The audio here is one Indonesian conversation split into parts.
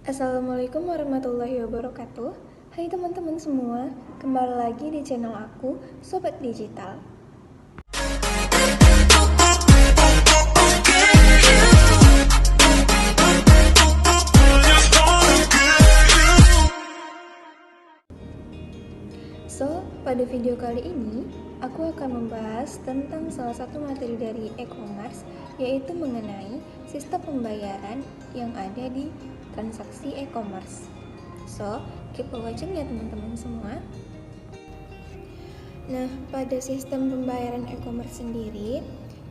Assalamualaikum warahmatullahi wabarakatuh. Hai teman-teman semua, kembali lagi di channel aku, Sobat Digital. Pada video kali ini, aku akan membahas tentang salah satu materi dari e-commerce, yaitu mengenai sistem pembayaran yang ada di transaksi e-commerce. Keep watching ya teman-teman semua. Nah, pada sistem pembayaran e-commerce sendiri,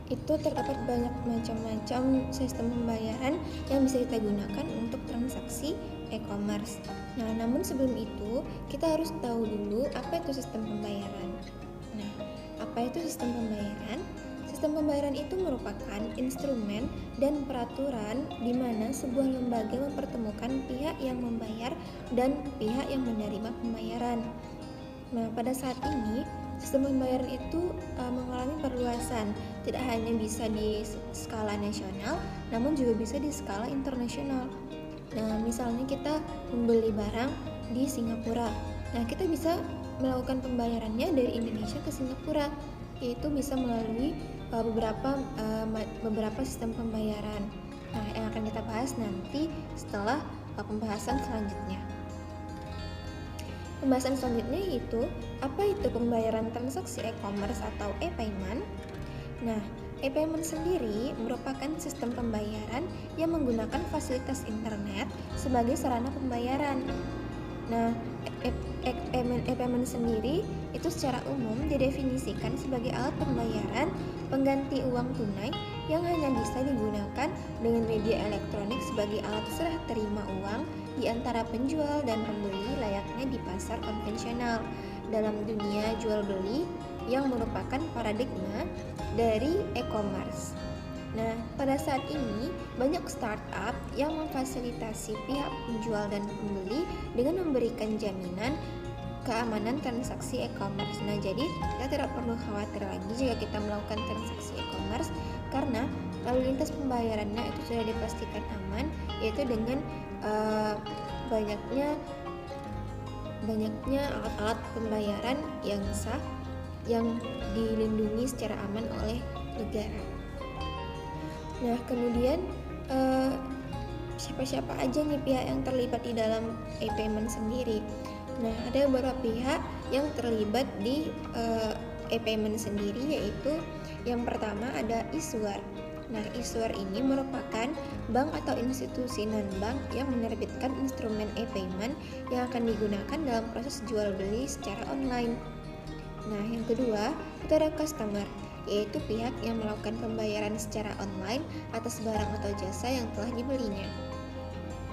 itu terdapat banyak macam-macam sistem pembayaran yang bisa kita gunakan untuk transaksi e-commerce. Nah, namun sebelum itu, kita harus tahu dulu apa itu sistem pembayaran. Nah, apa itu sistem pembayaran? Sistem pembayaran itu merupakan instrumen dan peraturan di mana sebuah lembaga mempertemukan pihak yang membayar dan pihak yang menerima pembayaran. Nah, pada saat ini, sistem pembayaran itu mengalami perluasan, tidak hanya bisa di skala nasional, namun juga bisa di skala internasional. Nah, misalnya kita membeli barang di Singapura. Nah, kita bisa melakukan pembayarannya dari Indonesia ke Singapura, yaitu bisa melalui beberapa sistem pembayaran. Nah, yang akan kita bahas nanti setelah pembahasan selanjutnya. Pembahasan selanjutnya yaitu apa itu pembayaran transaksi e-commerce atau e-payment. Nah, e-payment sendiri merupakan sistem pembayaran yang menggunakan fasilitas internet sebagai sarana pembayaran. Nah, e-payment sendiri itu secara umum didefinisikan sebagai alat pembayaran pengganti uang tunai yang hanya bisa digunakan dengan media elektronik sebagai alat serah terima uang di antara penjual dan pembeli layaknya di pasar konvensional dalam dunia jual beli yang merupakan paradigma dari e-commerce. Nah, pada saat ini banyak startup yang memfasilitasi pihak penjual dan pembeli dengan memberikan jaminan keamanan transaksi e-commerce. Nah, jadi kita tidak perlu khawatir lagi jika kita melakukan transaksi e-commerce karena lalu lintas pembayarannya itu sudah dipastikan aman, yaitu dengan banyaknya alat-alat pembayaran yang sah yang dilindungi secara aman oleh negara. Nah, kemudian siapa-siapa aja nih pihak yang terlibat di dalam e-payment sendiri? Nah, ada beberapa pihak yang terlibat di e-payment sendiri, yaitu yang pertama ada issuer. Nah, issuer ini merupakan bank atau institusi non-bank yang menerbitkan instrumen e-payment yang akan digunakan dalam proses jual beli secara online. Nah, yang kedua, itu ada customer, yaitu pihak yang melakukan pembayaran secara online atas barang atau jasa yang telah dibelinya.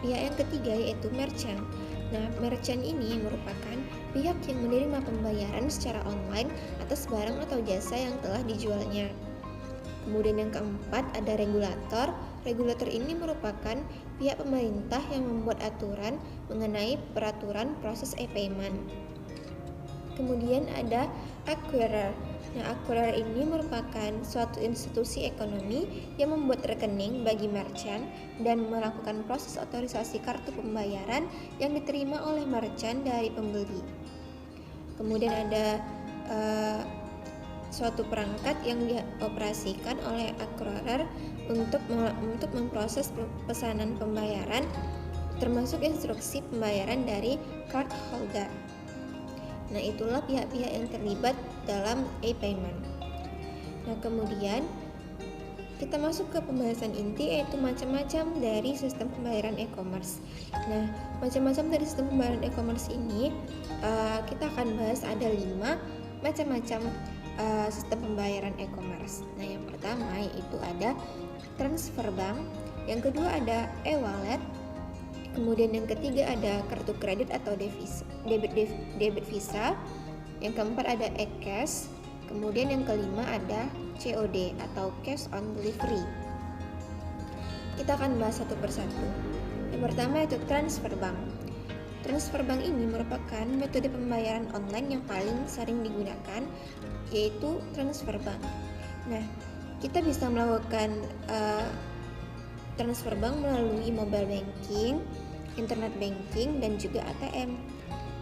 Pihak yang ketiga yaitu merchant. Nah, merchant ini merupakan pihak yang menerima pembayaran secara online atas barang atau jasa yang telah dijualnya. Kemudian yang keempat ada regulator. Regulator ini merupakan pihak pemerintah yang membuat aturan mengenai peraturan proses e-payment. Kemudian ada acquirer. Nah, acquirer ini merupakan suatu institusi ekonomi yang membuat rekening bagi merchant dan melakukan proses otorisasi kartu pembayaran yang diterima oleh merchant dari pembeli. Kemudian ada suatu perangkat yang dioperasikan oleh acquirer untuk memproses pesanan pembayaran, termasuk instruksi pembayaran dari card holder. Nah, itulah pihak-pihak yang terlibat dalam e-payment. Nah, kemudian kita masuk ke pembahasan inti, yaitu macam-macam dari sistem pembayaran e-commerce. Nah, macam-macam dari sistem pembayaran e-commerce ini kita akan bahas ada 5 macam-macam sistem pembayaran e-commerce. Nah, yang pertama yaitu ada transfer bank, yang kedua ada e-wallet, kemudian yang ketiga ada kartu kredit atau debit visa, yang keempat ada e-cash, kemudian yang kelima ada COD atau cash on delivery. Kita akan bahas satu persatu. Yang pertama itu transfer bank. Transfer bank ini merupakan metode pembayaran online yang paling sering digunakan, yaitu transfer bank. Nah, kita bisa melakukan transfer bank melalui mobile banking internet banking, dan juga ATM.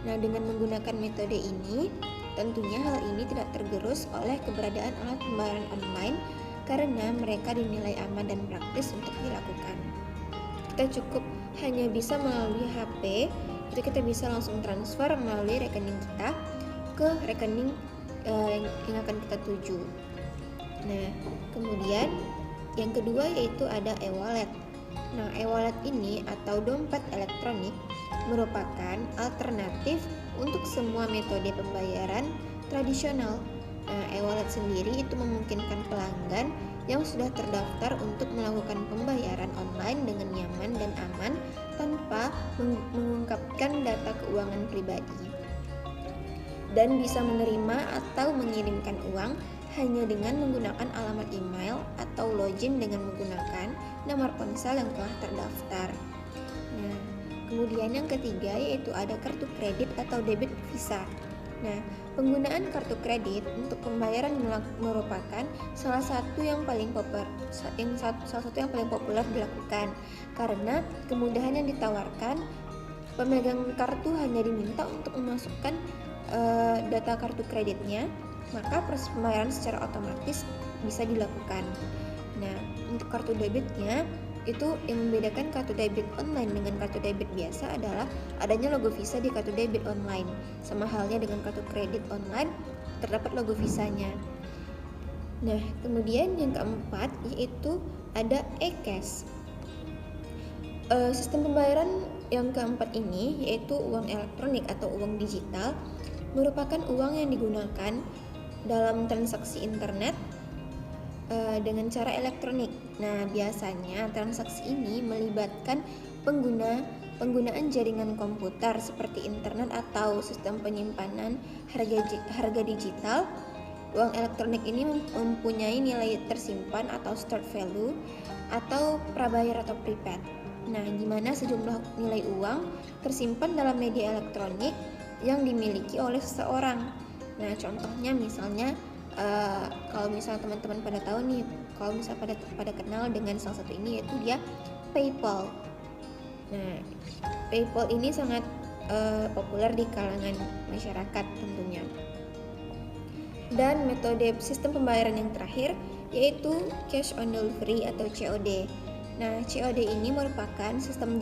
Nah, dengan menggunakan metode ini, tentunya hal ini tidak tergerus oleh keberadaan alat pembayaran online karena mereka dinilai aman dan praktis untuk dilakukan. Kita cukup hanya bisa melalui HP, itu kita bisa langsung transfer melalui rekening kita ke rekening yang akan kita tuju. Nah, kemudian yang kedua yaitu ada e-wallet. Nah, e-wallet ini atau dompet elektronik merupakan alternatif untuk semua metode pembayaran tradisional. Nah, e-wallet sendiri itu memungkinkan pelanggan yang sudah terdaftar untuk melakukan pembayaran online dengan nyaman dan aman tanpa mengungkapkan data keuangan pribadi, dan bisa menerima atau mengirimkan uang hanya dengan menggunakan alamat email atau login dengan menggunakan nomor ponsel yang telah terdaftar. Nah, kemudian yang ketiga yaitu ada kartu kredit atau debit Visa. Nah, penggunaan kartu kredit untuk pembayaran merupakan salah satu yang paling populer dilakukan karena kemudahan yang ditawarkan. Pemegang kartu hanya diminta untuk memasukkan data kartu kreditnya, maka proses pembayaran secara otomatis bisa dilakukan. Nah, untuk kartu debitnya itu yang membedakan kartu debit online dengan kartu debit biasa adalah adanya logo Visa di kartu debit online. Sama halnya dengan kartu kredit online, terdapat logo Visanya. Nah, kemudian yang keempat yaitu ada e-cash. Sistem pembayaran yang keempat ini yaitu uang elektronik atau uang digital merupakan uang yang digunakan dalam transaksi internet dengan cara elektronik. Nah, biasanya transaksi ini melibatkan penggunaan jaringan komputer seperti internet atau sistem penyimpanan harga digital. Uang elektronik ini mempunyai nilai tersimpan atau stored value atau prabayar atau prepaid. Nah, di mana sejumlah nilai uang tersimpan dalam media elektronik yang dimiliki oleh seseorang. Nah, contohnya misalnya kalau misalnya teman-teman pada tahu nih, kalau misalnya pada kenal dengan salah satu ini yaitu dia PayPal. Nah, PayPal ini sangat populer di kalangan masyarakat tentunya. Dan metode sistem pembayaran yang terakhir yaitu cash on delivery atau COD. Nah, COD ini merupakan sistem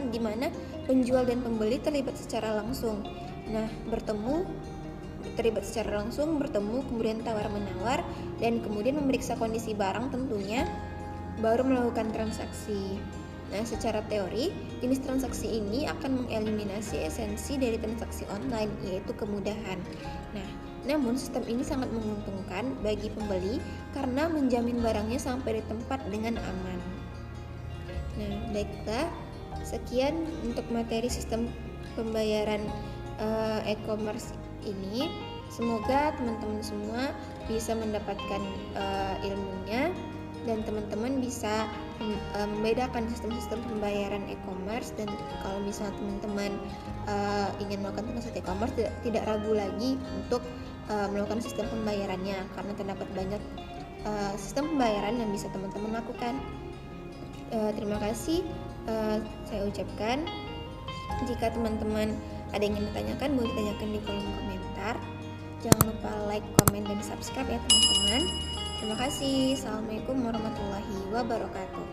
di mana penjual dan pembeli terlibat secara langsung. Nah, bertemu, kemudian tawar-menawar, dan kemudian memeriksa kondisi barang tentunya, baru melakukan transaksi. Nah, secara teori, jenis transaksi ini akan mengeliminasi esensi dari transaksi online, yaitu kemudahan. Nah, namun sistem ini sangat menguntungkan bagi pembeli karena menjamin barangnya sampai di tempat dengan aman. Nah, baiklah, sekian untuk materi sistem pembayaran e-commerce ini. Semoga teman-teman semua bisa mendapatkan ilmunya dan teman-teman bisa membedakan sistem-sistem pembayaran e-commerce. Dan kalau misalnya teman-teman ingin melakukan transaksi e-commerce, tidak ragu lagi untuk melakukan sistem pembayarannya karena terdapat banyak sistem pembayaran yang bisa teman-teman lakukan. Terima kasih saya ucapkan. Jika teman-teman ada yang ingin ditanyakan, boleh ditanyakan di kolom komentar. Jangan lupa like, komen, dan subscribe ya teman-teman. Terima kasih. Assalamualaikum warahmatullahi wabarakatuh.